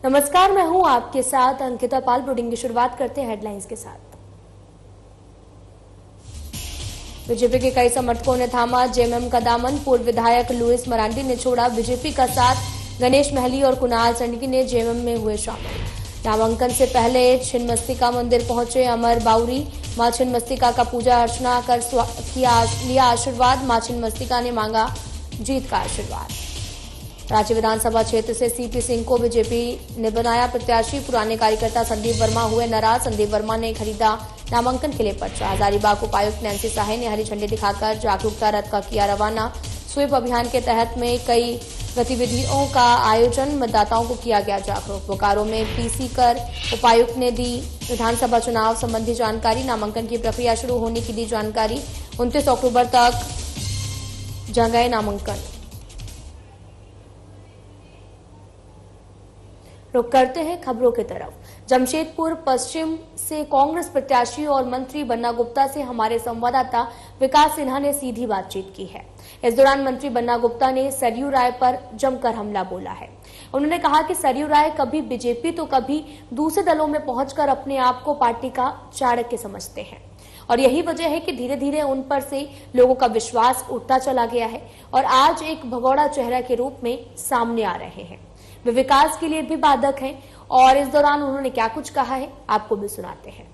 नमस्कार, मैं हूं आपके साथ अंकिता पाल। बुलेटिन की शुरुआत करते हैं हेडलाइंस के साथ। बीजेपी के कई समर्थकों ने थामा जेएमएम का दामन। पूर्व विधायक लुइस मरांडी ने छोड़ा बीजेपी का साथ। गणेश महली और कुणाल संडगी ने जेएमएम में हुए शामिल। नामांकन से पहले छिन्नमस्तिका मंदिर पहुंचे अमर बाउरी। मां छिन्नमस्तिका का पूजा अर्चना कर लिया आशीर्वाद। मां छिन्नमस्तिका ने मांगा जीत का आशीर्वाद। रांची विधानसभा क्षेत्र से सीपी सिंह को बीजेपी ने बनाया प्रत्याशी। पुराने कार्यकर्ता संदीप वर्मा हुए नाराज। संदीप वर्मा ने खरीदा नामांकन के लिए पर्चा। हजारीबाग उपायुक्त नैन्सी साहे ने हरी झंडी दिखाकर जागरूकता रथ का किया रवाना। स्वीप अभियान के तहत में कई गतिविधियों का आयोजन, मतदाताओं को किया गया जागरूक। बोकारो में पीसी कर उपायुक्त ने दी विधानसभा चुनाव संबंधी जानकारी। नामांकन की प्रक्रिया शुरू होने की दी जानकारी। 29 अक्टूबर तक जगह नामांकन। रुक करते हैं खबरों की तरफ। जमशेदपुर पश्चिम से कांग्रेस प्रत्याशी और मंत्री बन्ना गुप्ता से हमारे संवाददाता विकास सिन्हा ने सीधी बातचीत की है। इस दौरान मंत्री बन्ना गुप्ता ने सरयू राय पर जमकर हमला बोला है। उन्होंने कहा कि सरयू राय कभी बीजेपी तो कभी दूसरे दलों में पहुंचकर अपने आप को पार्टी का चाणक्य समझते हैं और यही वजह है कि धीरे धीरे उन पर से लोगों का विश्वास उठता चला गया है और आज एक भगौड़ा चेहरा के रूप में सामने आ रहे हैं। वे विकास के लिए भी बाधक हैं और इस दौरान उन्होंने क्या कुछ कहा है आपको भी सुनाते हैं।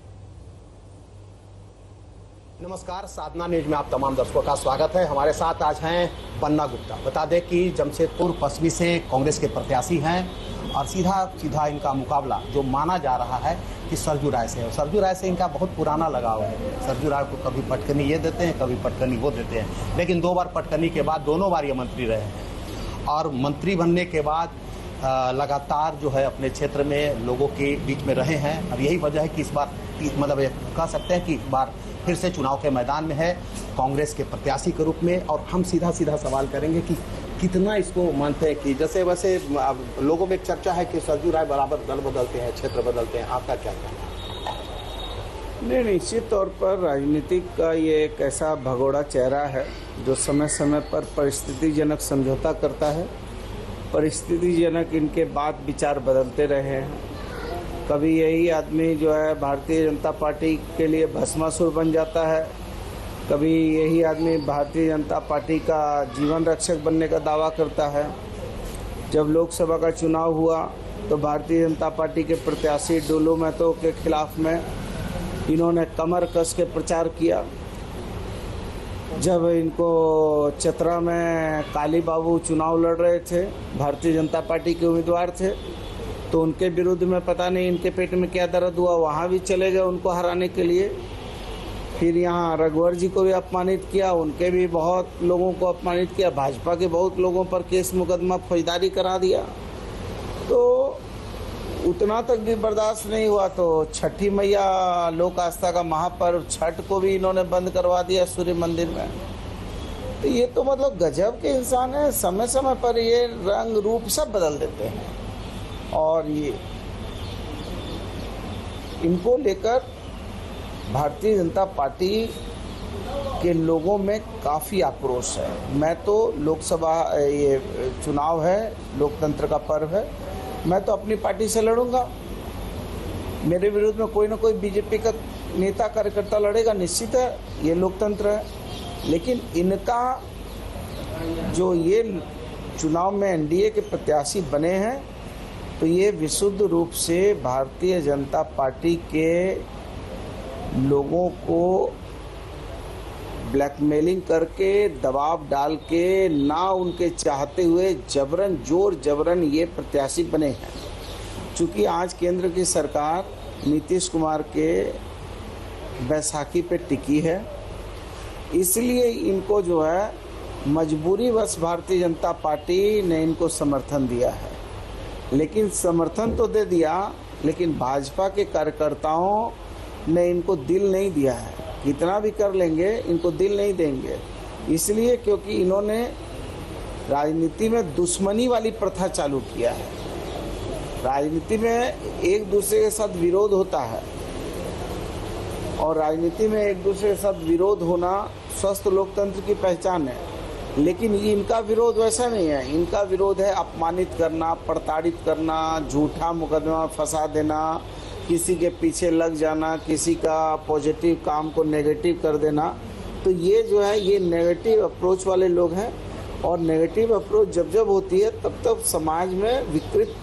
नमस्कार, साधना न्यूज में आप तमाम दर्शकों का स्वागत है। हमारे साथ आज हैं बन्ना गुप्ता। बता दें कि जमशेदपुर पश्चिमी से कांग्रेस के प्रत्याशी हैं और सीधा इनका मुकाबला जो माना जा रहा है कि सरयू राय से है। सरयू राय से इनका बहुत पुराना लगाव है। सरयू राय को कभी पटकनी ये देते हैं, कभी पटकनी वो देते हैं, लेकिन 2 बार पटकनी के बाद दोनों बार ये मंत्री रहे हैं और मंत्री बनने के बाद लगातार जो है अपने क्षेत्र में लोगों के बीच में रहे हैं और यही वजह है कि इस बार मतलब कह सकते हैं कि इस बार फिर से चुनाव के मैदान में है कांग्रेस के प्रत्याशी के रूप में। और हम सीधा सवाल करेंगे कि कितना इसको मानते हैं कि जैसे वैसे लोगों में एक चर्चा है कि सरयू राय बराबर दल बदलते हैं, क्षेत्र बदलते हैं, आपका क्या कहना है? नहीं, निश्चित तौर पर राजनीतिक का ये एक ऐसा भगोड़ा चेहरा है जो समय समय पर परिस्थितिजनक समझौता करता है। परिस्थितिजनक इनके बात विचार बदलते रहे हैं। कभी यही आदमी जो है भारतीय जनता पार्टी के लिए भस्मासुर बन जाता है, कभी यही आदमी भारतीय जनता पार्टी का जीवन रक्षक बनने का दावा करता है। जब लोकसभा का चुनाव हुआ तो भारतीय जनता पार्टी के प्रत्याशी डोलू महतो के खिलाफ में इन्होंने कमर कस के प्रचार किया। जब इनको चतरा में काली बाबू चुनाव लड़ रहे थे, भारतीय जनता पार्टी के उम्मीदवार थे, तो उनके विरुद्ध में पता नहीं इनके पेट में क्या दर्द हुआ, वहाँ भी चले गए उनको हराने के लिए। फिर यहाँ रघुवर जी को भी अपमानित किया, उनके भी बहुत लोगों को अपमानित किया, भाजपा के बहुत लोगों पर केस मुकदमा फौजदारी करा दिया। तो उतना तक भी बर्दाश्त नहीं हुआ तो छठी मैया लोक आस्था का महापर्व छठ को भी इन्होंने बंद करवा दिया सूर्य मंदिर में। तो ये तो मतलब गजब के इंसान है। समय समय पर ये रंग रूप सब बदल देते हैं और ये इनको लेकर भारतीय जनता पार्टी के लोगों में काफ़ी आक्रोश है। मैं तो लोकसभा ये चुनाव है, लोकतंत्र का पर्व है, मैं तो अपनी पार्टी से लड़ूंगा। मेरे विरुद्ध में कोई ना कोई बीजेपी का नेता कार्यकर्ता लड़ेगा, निश्चित है, ये लोकतंत्र है। लेकिन इनका जो ये चुनाव में एनडीए के प्रत्याशी बने हैं तो ये विशुद्ध रूप से भारतीय जनता पार्टी के लोगों को ब्लैकमेलिंग करके दबाव डाल के ना उनके चाहते हुए जोर जबरन ये प्रत्याशी बने हैं। चूँकि आज केंद्र की सरकार नीतीश कुमार के बैसाखी पे टिकी है, इसलिए इनको जो है मजबूरीवश भारतीय जनता पार्टी ने इनको समर्थन दिया है। लेकिन समर्थन तो दे दिया, लेकिन भाजपा के कार्यकर्ताओं ने इनको दिल नहीं दिया है। कितना भी कर लेंगे, इनको दिल नहीं देंगे, इसलिए क्योंकि इन्होंने राजनीति में दुश्मनी वाली प्रथा चालू किया है। राजनीति में एक दूसरे के साथ विरोध होता है और राजनीति में एक दूसरे के साथ विरोध होना स्वस्थ लोकतंत्र की पहचान है। लेकिन ये इनका विरोध वैसा नहीं है। इनका विरोध है अपमानित करना, प्रताड़ित करना, झूठा मुकदमा फंसा देना, किसी के पीछे लग जाना, किसी का पॉजिटिव काम को नेगेटिव कर देना। तो ये जो है ये नेगेटिव अप्रोच वाले लोग हैं, और नेगेटिव अप्रोच जब जब होती है तब तब समाज में विकृत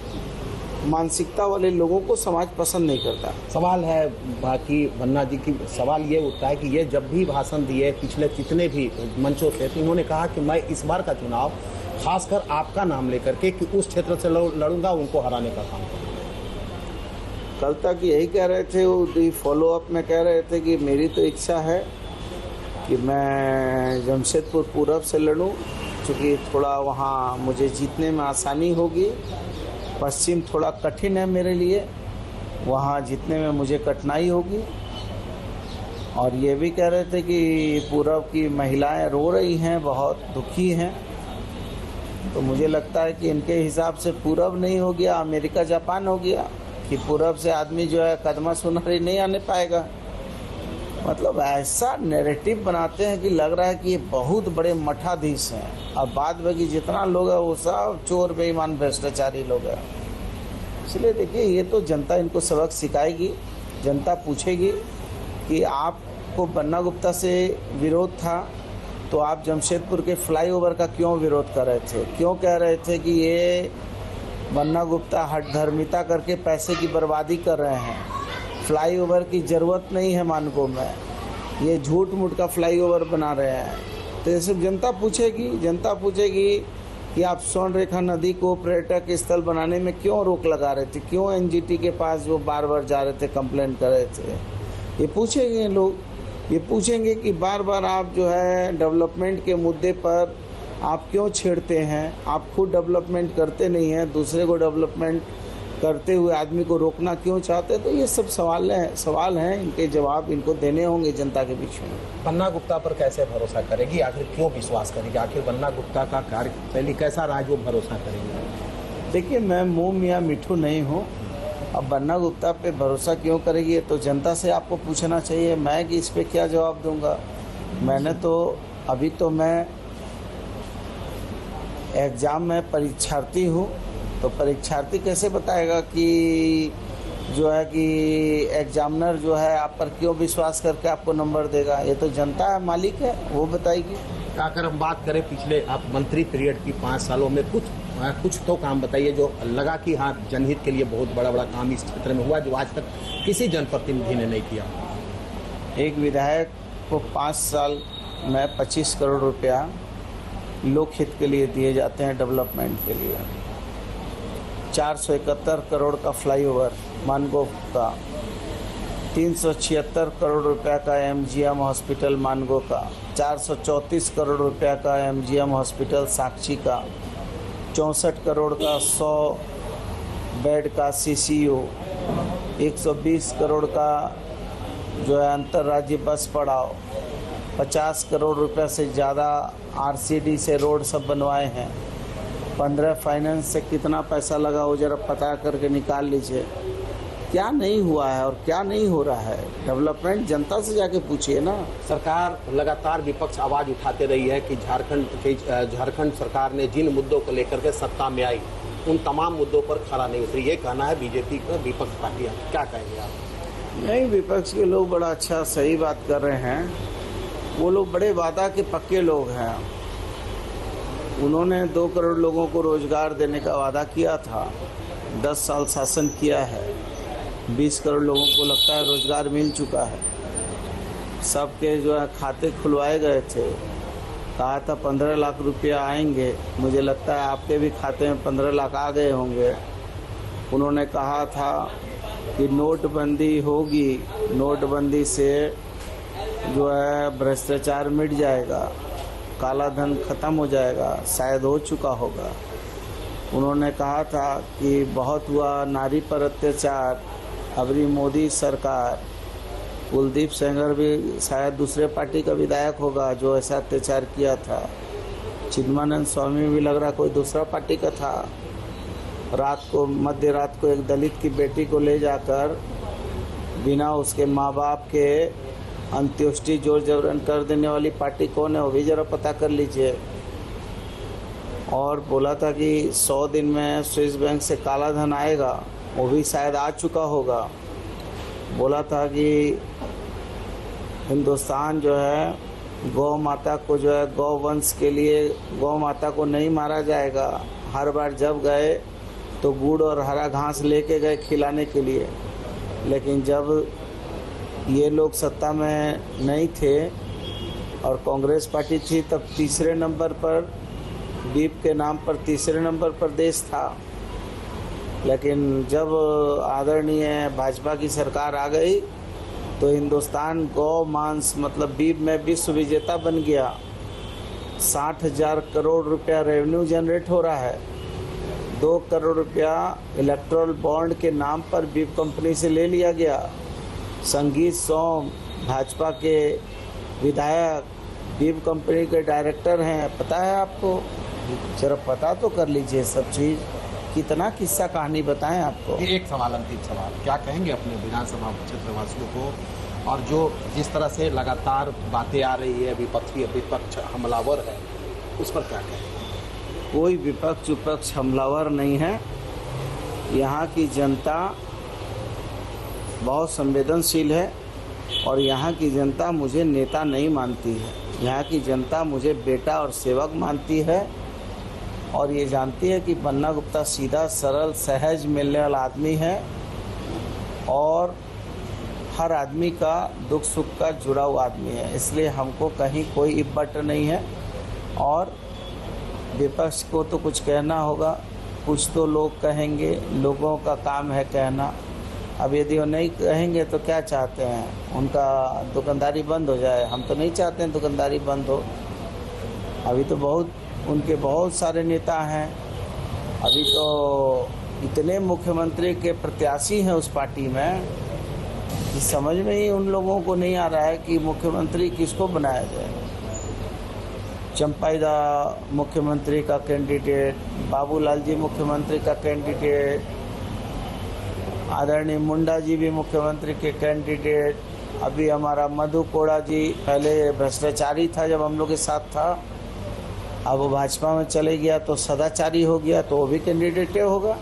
मानसिकता वाले लोगों को समाज पसंद नहीं करता। सवाल है बाकी बन्ना जी की, सवाल ये उठता है कि ये जब भी भाषण दिए पिछले जितने भी मंचों से, तो उन्होंने कहा कि मैं इस बार का चुनाव खासकर आपका नाम लेकर के कि उस क्षेत्र से लड़ूंगा, उनको हराने का काम करूंगा। कल तक यही कह रहे थे, वो फॉलो अप में कह रहे थे कि मेरी तो इच्छा है कि मैं जमशेदपुर पूरब से लड़ूं, क्योंकि थोड़ा वहाँ मुझे जीतने में आसानी होगी। पश्चिम थोड़ा कठिन है मेरे लिए, वहाँ जीतने में मुझे कठिनाई होगी। और ये भी कह रहे थे कि पूरब की महिलाएं रो रही हैं, बहुत दुखी हैं। तो मुझे लगता है कि इनके हिसाब से पूरब नहीं हो गया, अमेरिका जापान हो गया, कि पूरब से आदमी जो है कदमा सुनारी नहीं आने पाएगा। मतलब ऐसा नैरेटिव बनाते हैं कि लग रहा है कि ये बहुत बड़े मठाधीश हैं, और बाद बाकी जितना लोग है वो सब चोर बेईमान भ्रष्टाचारी लोग हैं। इसलिए देखिए, ये तो जनता इनको सबक सिखाएगी। जनता पूछेगी कि आपको बन्ना गुप्ता से विरोध था तो आप जमशेदपुर के फ्लाईओवर का क्यों विरोध कर रहे थे, क्यों कह रहे थे कि ये बन्ना गुप्ता हठधर्मिता करके पैसे की बर्बादी कर रहे हैं, फ्लाईओवर की ज़रूरत नहीं है मानगो में, ये झूठ मूठ का फ्लाईओवर बना रहे हैं। तो ये सब जनता पूछेगी। जनता पूछेगी कि आप स्वर्ण रेखा नदी को पर्यटक स्थल बनाने में क्यों रोक लगा रहे थे, क्यों एनजीटी के पास वो बार बार जा रहे थे, कंप्लेंट कर रहे थे। ये पूछेंगे लोग, ये पूछेंगे कि बार बार आप जो है डेवलपमेंट के मुद्दे पर आप क्यों छेड़ते हैं, आप खुद डेवलपमेंट करते नहीं हैं, दूसरे को डेवलपमेंट करते हुए आदमी को रोकना क्यों चाहते हैं। तो ये सब सवाल हैं, इनके जवाब इनको देने होंगे जनता के बीच में। बन्ना गुप्ता पर कैसे भरोसा करेगी, आखिर क्यों विश्वास करेगी, आखिर बन्ना गुप्ता का कार्यशैली कैसा रहा जो भरोसा करेगी? देखिए, मैं मुँह मियाँ मिठू नहीं हूँ। अब बन्ना गुप्ता पे भरोसा क्यों करेगी तो जनता से आपको पूछना चाहिए। मैं कि इस पर क्या जवाब दूंगा। मैंने तो अभी तो मैं एग्ज़ाम में परीक्षार्थी हूँ, तो परीक्षार्थी कैसे बताएगा कि जो है कि एग्जामिनर जो है आप पर क्यों विश्वास करके आपको नंबर देगा। ये तो जनता है, मालिक है, वो बताएगी। अगर हम बात करें पिछले आप मंत्री पीरियड की 5 सालों में कुछ तो काम बताइए जो लगा कि हाँ जनहित के लिए बहुत बड़ा काम इस क्षेत्र में हुआ जो आज तक किसी जनप्रतिनिधि ने नहीं किया। एक विधायक को 5 साल में 25 करोड़ रुपया लोकहित के लिए दिए जाते हैं, डेवलपमेंट के लिए। 471 करोड़ का फ्लाईओवर मानगोव का, 376 करोड़ रुपया का एमजीएम हॉस्पिटल मानगो का, 434 करोड़ रुपया का एमजीएम हॉस्पिटल साक्षी का, 64 करोड़ का 100 बेड का सीसीयू, 120 करोड़ का जो है अंतर्राज्यीय बस पड़ाव, 50 करोड़ रुपया से ज़्यादा आरसीडी से रोड सब बनवाए हैं। 15 फाइनेंस से कितना पैसा लगा वो ज़रा पता करके निकाल लीजिए। क्या नहीं हुआ है और क्या नहीं हो रहा है, डेवलपमेंट जनता से जाके पूछिए ना। सरकार लगातार विपक्ष आवाज उठाते रही है कि झारखंड सरकार ने जिन मुद्दों को लेकर के सत्ता में आई उन तमाम मुद्दों पर खरा नहीं उतरी, ये कहना है बीजेपी का, विपक्ष पार्टी। क्या कहेंगे आप? नहीं, विपक्ष के लोग बड़ा अच्छा सही बात कर रहे हैं। वो लोग बड़े वादा के पक्के लोग हैं। उन्होंने 2 करोड़ लोगों को रोजगार देने का वादा किया था, 10 साल शासन किया है, 20 करोड़ लोगों को लगता है रोजगार मिल चुका है। सबके जो है खाते खुलवाए गए थे, कहा था 15 लाख रुपया आएंगे, मुझे लगता है आपके भी खाते में 15 लाख आ गए होंगे। उन्होंने कहा था कि नोटबंदी होगी, नोटबंदी से जो है भ्रष्टाचार मिट जाएगा, काला धन खत्म हो जाएगा, शायद हो चुका होगा। उन्होंने कहा था कि बहुत हुआ नारी पर अत्याचार, अबरी मोदी सरकार, कुलदीप सेंगर भी शायद दूसरे पार्टी का विधायक होगा जो ऐसा अत्याचार किया था। चिन्मानंद स्वामी भी लग रहा कोई दूसरा पार्टी का था। रात को मध्य रात को एक दलित की बेटी को ले जाकर बिना उसके माँ बाप के अंत्येष्टि जोर जबरन कर देने वाली पार्टी कौन है वो भी ज़रा पता कर लीजिए। और बोला था कि 100 दिन में स्विस बैंक से काला धन आएगा, वो भी शायद आ चुका होगा। बोला था कि हिंदुस्तान जो है गौ माता को जो है गौ वंश के लिए गौ माता को नहीं मारा जाएगा। हर बार जब गए तो गुड़ और हरा घास लेके गए खिलाने के लिए, लेकिन जब ये लोग सत्ता में नहीं थे और कांग्रेस पार्टी थी तब तीसरे नंबर पर बीफ के नाम पर तीसरे नंबर पर देश था। लेकिन जब आदरणीय भाजपा की सरकार आ गई तो हिंदुस्तान गौ मांस मतलब बीफ में विश्व विजेता बन गया। 60,000 करोड़ रुपया रेवेन्यू जनरेट हो रहा है। 2 करोड़ रुपया इलेक्ट्रल बॉन्ड के नाम पर बीफ कंपनी से ले लिया गया। संगीत सोम भाजपा के विधायक बीफ कंपनी के डायरेक्टर हैं, पता है आपको? जरा पता तो कर लीजिए सब चीज़। कितना किस्सा कहानी बताएं आपको। एक सवाल, अंतिम सवाल, क्या कहेंगे अपने विधानसभा क्षेत्रवासियों को, और जो जिस तरह से लगातार बातें आ रही है विपक्ष हमलावर है, उस पर क्या कहेंगे? कोई विपक्ष हमलावर नहीं है। यहाँ की जनता बहुत संवेदनशील है और यहाँ की जनता मुझे नेता नहीं मानती है। यहाँ की जनता मुझे बेटा और सेवक मानती है और ये जानती है कि बन्ना गुप्ता सीधा सरल सहज मिलने वाला आदमी है और हर आदमी का दुख सुख का जुड़ा हुआ आदमी है। इसलिए हमको कहीं कोई इब्बट नहीं है और विपक्ष को तो कुछ कहना होगा, कुछ तो लोग कहेंगे, लोगों का काम है कहना। अब यदि वो नहीं कहेंगे तो क्या चाहते हैं? उनका दुकानदारी बंद हो जाए? हम तो नहीं चाहते हैं दुकानदारी बंद हो। अभी तो उनके बहुत सारे नेता हैं। अभी तो इतने मुख्यमंत्री के प्रत्याशी हैं उस पार्टी में कि समझ में ही उन लोगों को नहीं आ रहा है कि मुख्यमंत्री किसको बनाया जाए। चंपाइदा मुख्यमंत्री का कैंडिडेट, बाबूलाल जी मुख्यमंत्री का कैंडिडेट, आदरणीय मुंडा जी भी मुख्यमंत्री के कैंडिडेट, अभी हमारा मधु कोड़ा जी पहले भ्रष्टाचारी था जब हम लोग के साथ था, अब वो भाजपा में चले गया तो सदाचारी हो गया, तो वो भी कैंडिडेट होगा।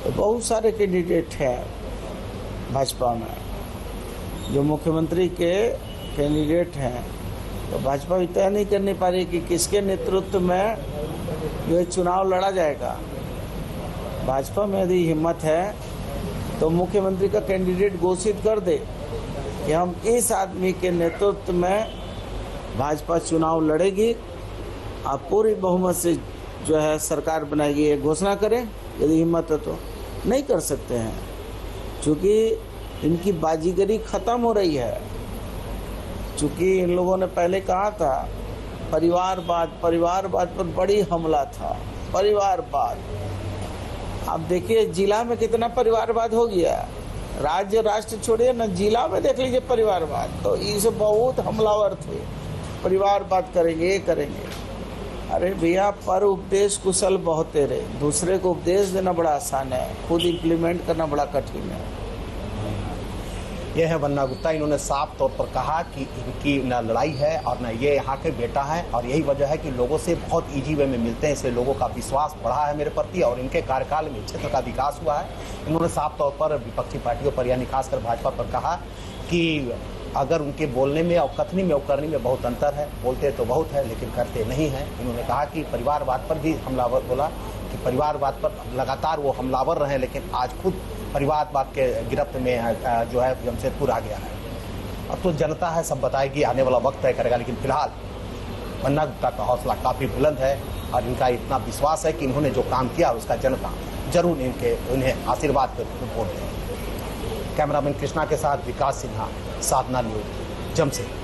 तो बहुत सारे कैंडिडेट हैं भाजपा में जो मुख्यमंत्री के कैंडिडेट हैं। तो भाजपा भी तय नहीं करने पा रही कि किसके नेतृत्व में ये चुनाव लड़ा जाएगा। भाजपा में यदि हिम्मत है तो मुख्यमंत्री का कैंडिडेट घोषित कर दे कि हम इस आदमी के नेतृत्व में भाजपा चुनाव लड़ेगी, आप पूरी बहुमत से जो है सरकार बनाएगी, ये घोषणा करें यदि हिम्मत है तो। नहीं कर सकते हैं क्योंकि इनकी बाजीगरी ख़त्म हो रही है। चूँकि इन लोगों ने पहले कहा था परिवारवाद पर बड़ी हमला था, परिवारवाद। आप देखिए जिला में कितना परिवारवाद हो गया। राज्य राष्ट्र छोड़िए ना, जिला में देख लीजिए परिवारवाद। तो इस बहुत हमलावर थे, परिवारवाद करेंगे, ये करेंगे। अरे भैया, पर उपदेश कुशल बहुत तेरे। दूसरे को उपदेश देना बड़ा आसान है, खुद इम्प्लीमेंट करना बड़ा कठिन है। यह है बन्ना गुप्ता। इन्होंने साफ तौर पर कहा कि इनकी न लड़ाई है और न ये यहाँ के बेटा हैं, और यही वजह है कि लोगों से बहुत ईजी वे में मिलते हैं, इसलिए लोगों का विश्वास बढ़ा है मेरे प्रति और इनके कार्यकाल में क्षेत्र का विकास हुआ है। इन्होंने साफ तौर पर विपक्षी पार्टियों पर यानी खासकर भाजपा पर कहा कि अगर उनके बोलने में और कथनी में और करनी में बहुत अंतर है। बोलते तो बहुत है लेकिन करते नहीं हैं। इन्होंने कहा कि परिवारवाद पर भी हमलावर बोला कि परिवारवाद पर लगातार वो हमलावर रहे, लेकिन आज खुद परिवारवाद के गिरफ्त में जो है जमशेदपुर आ गया है। अब तो जनता है, सब बताएगी, आने वाला वक्त तय करेगा। लेकिन फिलहाल बन्ना गुप्ता का हौसला काफ़ी बुलंद है और इनका इतना विश्वास है कि इन्होंने जो काम किया उसका जनता जरूर उन्हें आशीर्वाद पर वोट दें। कैमरामैन कृष्णा के साथ विकास सिन्हा, साधना न्यूज, जमशेदपुर।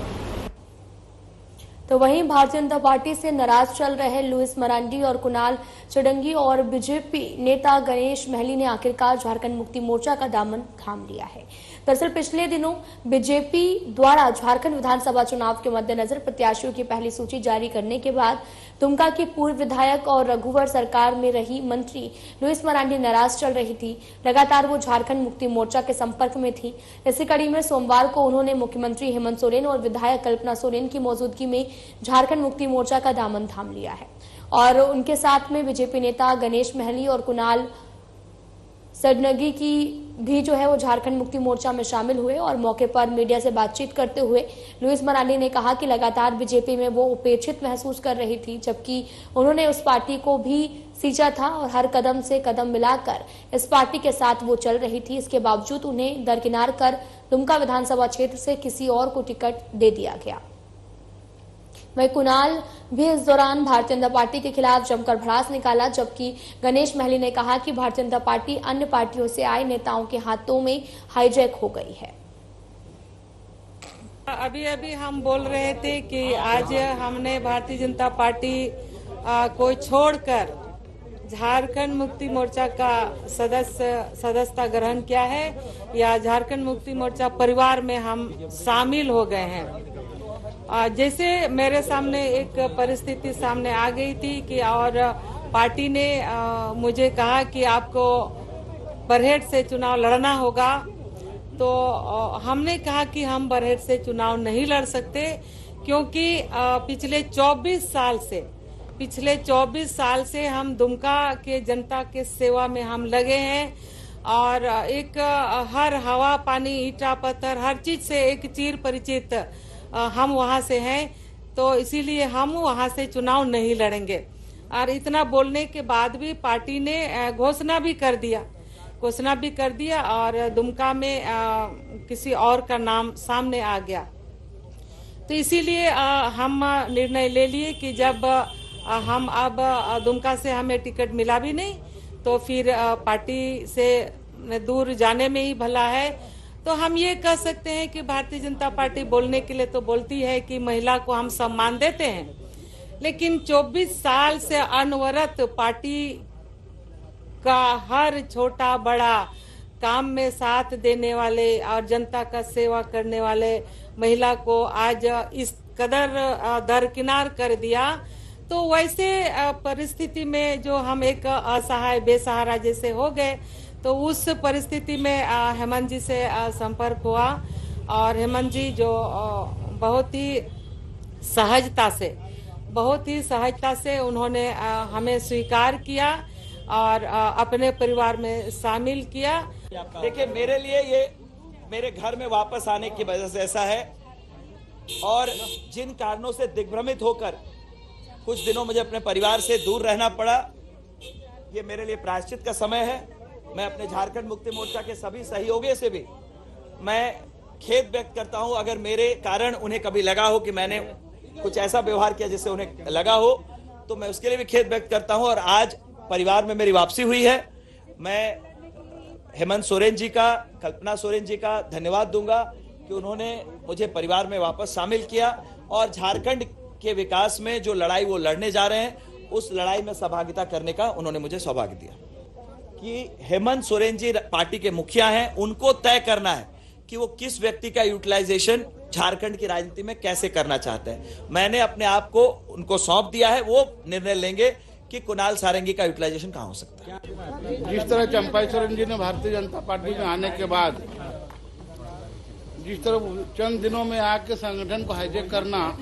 तो वहीं भारतीय जनता पार्टी से नाराज चल रहे लुइस मरांडी और कुणाल चुडंगी और बीजेपी नेता गणेश महली ने आखिरकार झारखंड मुक्ति मोर्चा का दामन थाम लिया है। दरअसल पिछले दिनों बीजेपी द्वारा झारखंड विधानसभा चुनाव के मद्देनजर प्रत्याशियों की पहली सूची जारी करने के बाद दुमका की पूर्व विधायक और रघुवर सरकार में रही मंत्री लुइस मरांडी नाराज चल रही थी। लगातार वो झारखंड मुक्ति मोर्चा के संपर्क में थी। इसी कड़ी में सोमवार को उन्होंने मुख्यमंत्री हेमंत सोरेन और विधायक कल्पना सोरेन की मौजूदगी में झारखंड मुक्ति मोर्चा का दामन थाम लिया है। और उनके साथ में बीजेपी नेता गणेश महली और कुणाल सडनगी की भी जो है वो झारखंड मुक्ति मोर्चा में शामिल हुए। और मौके पर मीडिया से बातचीत करते हुए लुइस मरांडी ने कहा कि लगातार बीजेपी में वो उपेक्षित महसूस कर रही थी, जबकि उन्होंने उस पार्टी को भी सींचा था और हर कदम से कदम मिलाकर इस पार्टी के साथ वो चल रही थी। इसके बावजूद उन्हें दरकिनार कर दुमका विधानसभा क्षेत्र से किसी और को टिकट दे दिया गया। वहीं कुणाल भी इस दौरान भारतीय जनता पार्टी के खिलाफ जमकर भड़ास निकाला, जबकि गणेश महली ने कहा कि भारतीय जनता पार्टी अन्य पार्टियों से आए नेताओं के हाथों में हाईजैक हो गई है। अभी हम बोल रहे थे कि आज हमने भारतीय जनता पार्टी को छोड़कर झारखंड मुक्ति मोर्चा का सदस्यता ग्रहण किया है या झारखंड मुक्ति मोर्चा परिवार में हम शामिल हो गए हैं। जैसे मेरे सामने एक परिस्थिति सामने आ गई थी कि और पार्टी ने मुझे कहा कि आपको बरहेट से चुनाव लड़ना होगा, तो हमने कहा कि हम बरहेट से चुनाव नहीं लड़ सकते, क्योंकि पिछले 24 साल से हम दुमका के जनता के सेवा में हम लगे हैं और एक हर हवा पानी ईटा पत्थर हर चीज से एक चिर परिचित हम वहां से हैं, तो इसीलिए हम वहां से चुनाव नहीं लड़ेंगे। और इतना बोलने के बाद भी पार्टी ने घोषणा भी कर दिया और दुमका में किसी और का नाम सामने आ गया। तो इसीलिए हम निर्णय ले लिए कि जब हम अब दुमका से हमें टिकट मिला भी नहीं, तो फिर पार्टी से दूर जाने में ही भला है। तो हम ये कह सकते हैं कि भारतीय जनता पार्टी बोलने के लिए तो बोलती है कि महिला को हम सम्मान देते हैं, लेकिन 24 साल से अनवरत पार्टी का हर छोटा बड़ा काम में साथ देने वाले और जनता का सेवा करने वाले महिला को आज इस कदर दरकिनार कर दिया। तो वैसे परिस्थिति में जो हम एक असहाय बेसहारा जैसे हो गए, तो उस परिस्थिति में हेमंत जी से संपर्क हुआ और हेमंत जी जो बहुत ही सहजता से उन्होंने हमें स्वीकार किया और अपने परिवार में शामिल किया। देखिए, मेरे लिए ये मेरे घर में वापस आने की वजह से ऐसा है, और जिन कारणों से दिग्भ्रमित होकर कुछ दिनों मुझे अपने परिवार से दूर रहना पड़ा, ये मेरे लिए प्रायश्चित का समय है। मैं अपने झारखंड मुक्ति मोर्चा के सभी सहयोगियों से भी मैं खेद व्यक्त करता हूं, अगर मेरे कारण उन्हें कभी लगा हो कि मैंने कुछ ऐसा व्यवहार किया जिससे उन्हें लगा हो, तो मैं उसके लिए भी खेद व्यक्त करता हूं। और आज परिवार में मेरी वापसी हुई है। मैं हेमंत सोरेन जी का, कल्पना सोरेन जी का धन्यवाद दूंगा कि उन्होंने मुझे परिवार में वापस शामिल किया और झारखंड के विकास में जो लड़ाई वो लड़ने जा रहे हैं, उस लड़ाई में सहभागिता करने का उन्होंने मुझे सौभाग्य दिया। कि हेमंत सोरेन जी पार्टी के मुखिया हैं, उनको तय करना है कि वो किस व्यक्ति का यूटिलाइजेशन झारखंड की राजनीति में कैसे करना चाहते हैं। मैंने अपने आप को उनको सौंप दिया है, वो निर्णय लेंगे कि कुणाल सारंगी का यूटिलाइजेशन कहां हो सकता है। जिस तरह चंपाई सोरेन जी ने भारतीय जनता पार्टी में आने के बाद जिस तरह चंद दिनों में आके संगठन को हाईजैक करना,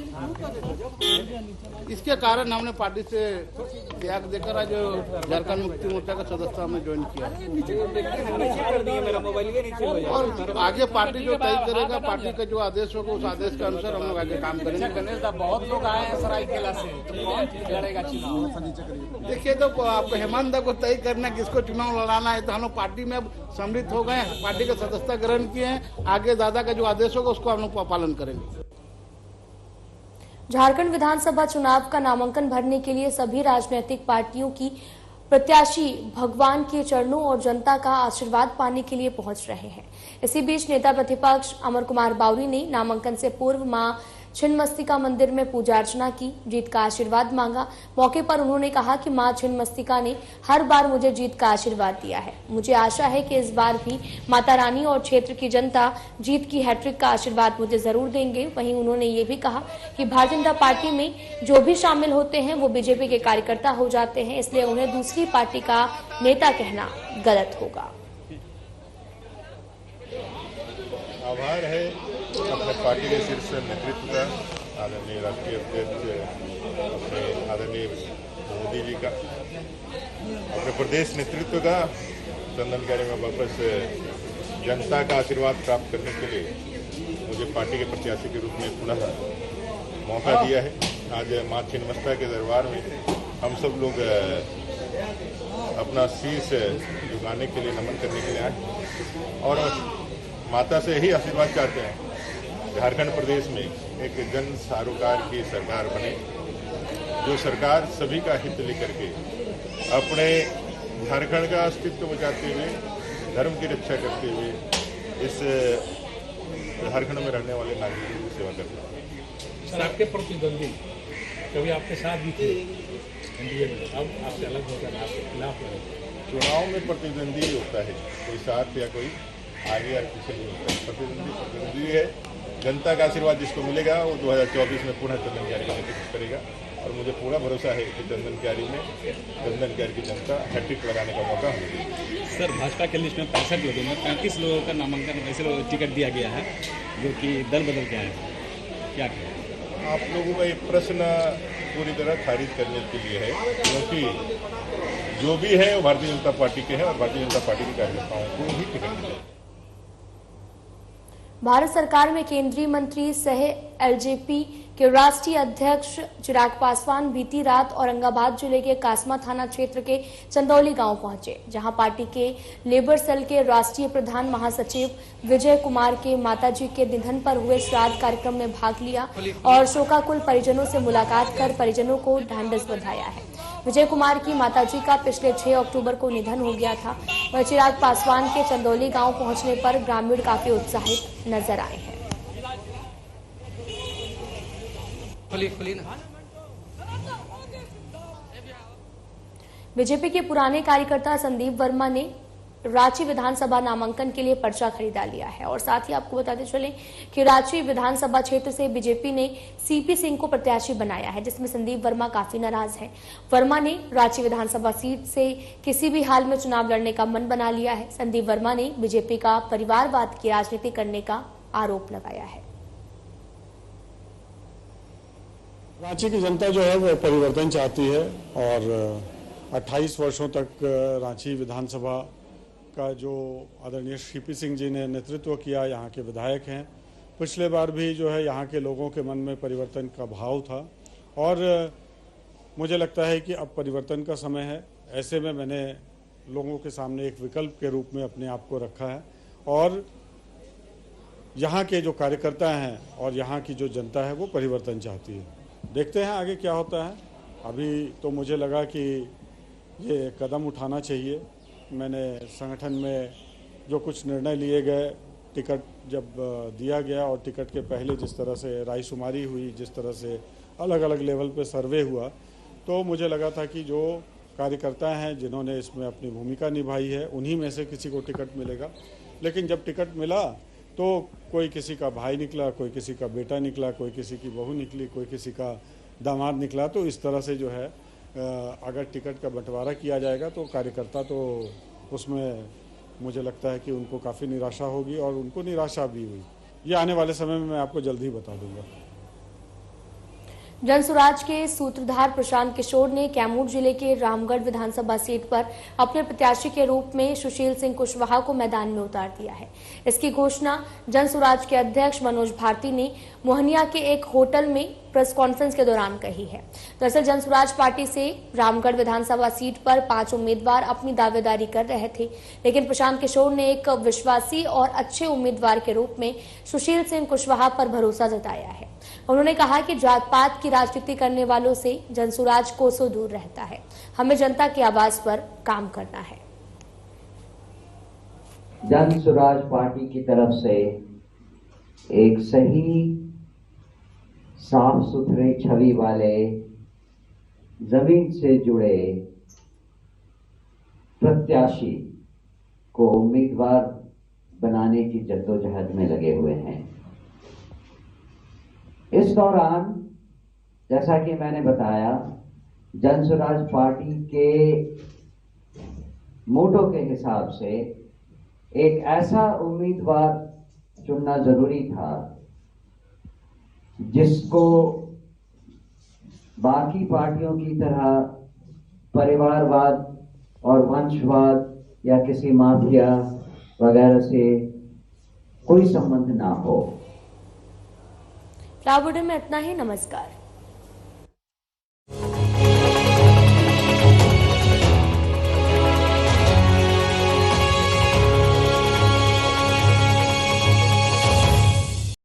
इसके कारण हमने पार्टी से त्याग देकर आज झारखंड मुक्ति मोर्चा का सदस्यता में ज्वाइन किया। और आगे पार्टी जो तय करेगा, पार्टी का जो आदेश होगा, उस आदेश के अनुसार हम लोग आगे काम करेंगे। गणेश दा, बहुत लोग आए हैं सरायकेला से, तो कौन लड़ेगा चुनाव? देखिए, तो आपको हेमंत दा को तय करना किसको चुनाव लड़ाना है, तो हम लोग पार्टी में अब सम्मिलित हो गए हैं, पार्टी का सदस्यता ग्रहण किए हैं। आगे दादा का जो आदेश होगा उसको हम लोग पालन करेंगे। झारखंड विधानसभा चुनाव का नामांकन भरने के लिए सभी राजनीतिक पार्टियों की प्रत्याशी भगवान के चरणों और जनता का आशीर्वाद पाने के लिए पहुंच रहे हैं। इसी बीच नेता प्रतिपक्ष अमर कुमार बावरी ने नामांकन से पूर्व मां छिन्नमस्तिका मंदिर में पूजा अर्चना की, जीत का आशीर्वाद मांगा। मौके पर उन्होंने कहा कि मां छिन्नमस्तिका ने हर बार मुझे जीत का आशीर्वाद दिया है। मुझे आशा है कि इस बार भी माता रानी और क्षेत्र की जनता जीत की हैट्रिक का आशीर्वाद मुझे जरूर देंगे। वहीं उन्होंने ये भी कहा कि भारतीय जनता पार्टी में जो भी शामिल होते हैं वो बीजेपी के कार्यकर्ता हो जाते हैं, इसलिए उन्हें दूसरी पार्टी का नेता कहना गलत होगा। आभार है अपने पार्टी के शीर्ष नेतृत्व का, आदरणीय राष्ट्रीय अध्यक्ष अपने आदरणीय मोदी जी का, अपने प्रदेश नेतृत्व का चंदनकारी में वापस जनता का आशीर्वाद प्राप्त करने के लिए मुझे पार्टी के प्रत्याशी के रूप में पुनः मौका दिया है। आज मां छिन्नमस्ता के दरबार में हम सब लोग अपना शीश झुकाने के लिए, नमन करने के लिए आए और माता से ही आशीर्वाद चाहते हैं झारखंड प्रदेश में एक जन सरोकार की सरकार बने, जो सरकार सभी का हित लेकर के अपने झारखंड का अस्तित्व बचाते हुए, धर्म की रक्षा करते हुए इस झारखंड में रहने वाले नागरिकों की सेवा करते हैं। सर, आपके प्रतिद्वंदी कभी आपके साथ भी थे एनडीए में, अब आपसे अलग होकर आपके खिलाफ लड़े। चुनाव में प्रतिद्वंदी होता है, कोई साथ या कोई आगे या पीछे नहीं होता है। प्रतिद्वंदी है, जनता का आशीर्वाद जिसको मिलेगा वो 2024 में पुनः चंदनकारी का नेतृत्व करेगा और मुझे पूरा भरोसा है कि चंदनकारी की जनता हैट्रिक लगाने का मौका मिलेगा। सर, भाजपा के लिस्ट में 65 लोगों में 35 लोगों का नामांकन वैसे टिकट दिया गया है, जो कि दल बदल के आए हैं, क्या कहें? आप लोगों का ये प्रश्न पूरी तरह खारिज करने के लिए है, क्योंकि जो भी है वो भारतीय जनता पार्टी के हैं और भारतीय जनता पार्टी के कार्यकर्ताओं को ही टिकट मिलेगा। भारत सरकार में केंद्रीय मंत्री सह एलजेपी के राष्ट्रीय अध्यक्ष चिराग पासवान बीती रात औरंगाबाद जिले के कासमा थाना क्षेत्र के चंदौली गांव पहुंचे, जहां पार्टी के लेबर सेल के राष्ट्रीय प्रधान महासचिव विजय कुमार के माताजी के निधन पर हुए श्राद्ध कार्यक्रम में भाग लिया और शोकाकुल परिजनों से मुलाकात कर परिजनों को ढांढस बंधाया है। विजय कुमार की माताजी का पिछले 6 अक्टूबर को निधन हो गया था। वह चिराग पासवान के चंदौली गांव पहुंचने पर ग्रामीण काफी उत्साहित नजर आए हैं। बीजेपी के पुराने कार्यकर्ता संदीप वर्मा ने रांची विधानसभा नामांकन के लिए पर्चा खरीदा लिया है और साथ ही आपको बताते चलें कि रांची विधानसभा क्षेत्र से बीजेपी ने सीपी सिंह को प्रत्याशी बनाया है, जिसमें संदीप वर्मा काफी नाराज हैं। वर्मा ने रांची विधानसभा सीट से किसी भी हाल में चुनाव लड़ने का मन बना लिया है। संदीप वर्मा ने बीजेपी का परिवारवाद की राजनीति करने का आरोप लगाया है। रांची की जनता जो है वो परिवर्तन चाहती है और 28 वर्षों तक रांची विधानसभा का जो आदरणीय सीपी सिंह जी ने नेतृत्व किया, यहाँ के विधायक हैं। पिछले बार भी जो है यहाँ के लोगों के मन में परिवर्तन का भाव था और मुझे लगता है कि अब परिवर्तन का समय है। ऐसे में मैंने लोगों के सामने एक विकल्प के रूप में अपने आप को रखा है और यहाँ के जो कार्यकर्ता हैं और यहाँ की जो जनता है वो परिवर्तन चाहती है। देखते हैं आगे क्या होता है। अभी तो मुझे लगा कि ये कदम उठाना चाहिए। मैंने संगठन में जो कुछ निर्णय लिए गए, टिकट जब दिया गया और टिकट के पहले जिस तरह से रायशुमारी हुई, जिस तरह से अलग अलग लेवल पे सर्वे हुआ, तो मुझे लगा था कि जो कार्यकर्ता हैं जिन्होंने इसमें अपनी भूमिका निभाई है उन्हीं में से किसी को टिकट मिलेगा। लेकिन जब टिकट मिला तो कोई किसी का भाई निकला, कोई किसी का बेटा निकला, कोई किसी की बहू निकली, कोई किसी का दामाद निकला। तो इस तरह से जो है अगर टिकट का बंटवारा किया जाएगा तो कार्यकर्ता तो उसमें मुझे लगता है कि उनको काफ़ी निराशा होगी और उनको निराशा भी हुई। ये आने वाले समय में मैं आपको जल्दी ही बता दूंगा। जनसुराज के सूत्रधार प्रशांत किशोर ने कैमूर जिले के रामगढ़ विधानसभा सीट पर अपने प्रत्याशी के रूप में सुशील सिंह कुशवाहा को मैदान में उतार दिया है। इसकी घोषणा जनसुराज के अध्यक्ष मनोज भारती ने मोहनिया के एक होटल में प्रेस कॉन्फ्रेंस के दौरान कही है। दरअसल जनसुराज पार्टी से रामगढ़ विधानसभा सीट पर 5 उम्मीदवार अपनी दावेदारी कर रहे थे, लेकिन प्रशांत किशोर ने एक विश्वासी और अच्छे उम्मीदवार के रूप में सुशील सिंह कुशवाहा पर भरोसा जताया है। उन्होंने कहा कि जात पात की राजनीति करने वालों से जनसुराज कोसों दूर रहता है। हमें जनता की आवाज पर काम करना है। जनसुराज पार्टी की तरफ से एक सही साफ सुथरे छवि वाले जमीन से जुड़े प्रत्याशी को उम्मीदवार बनाने की जद्दोजहद में लगे हुए हैं। इस दौरान जैसा कि मैंने बताया, जनसुराज पार्टी के मोटो के हिसाब से एक ऐसा उम्मीदवार चुनना जरूरी था जिसको बाकी पार्टियों की तरह परिवारवाद और वंशवाद या किसी माफिया वगैरह से कोई संबंध ना हो। फ्लावर डे में इतना ही। नमस्कार।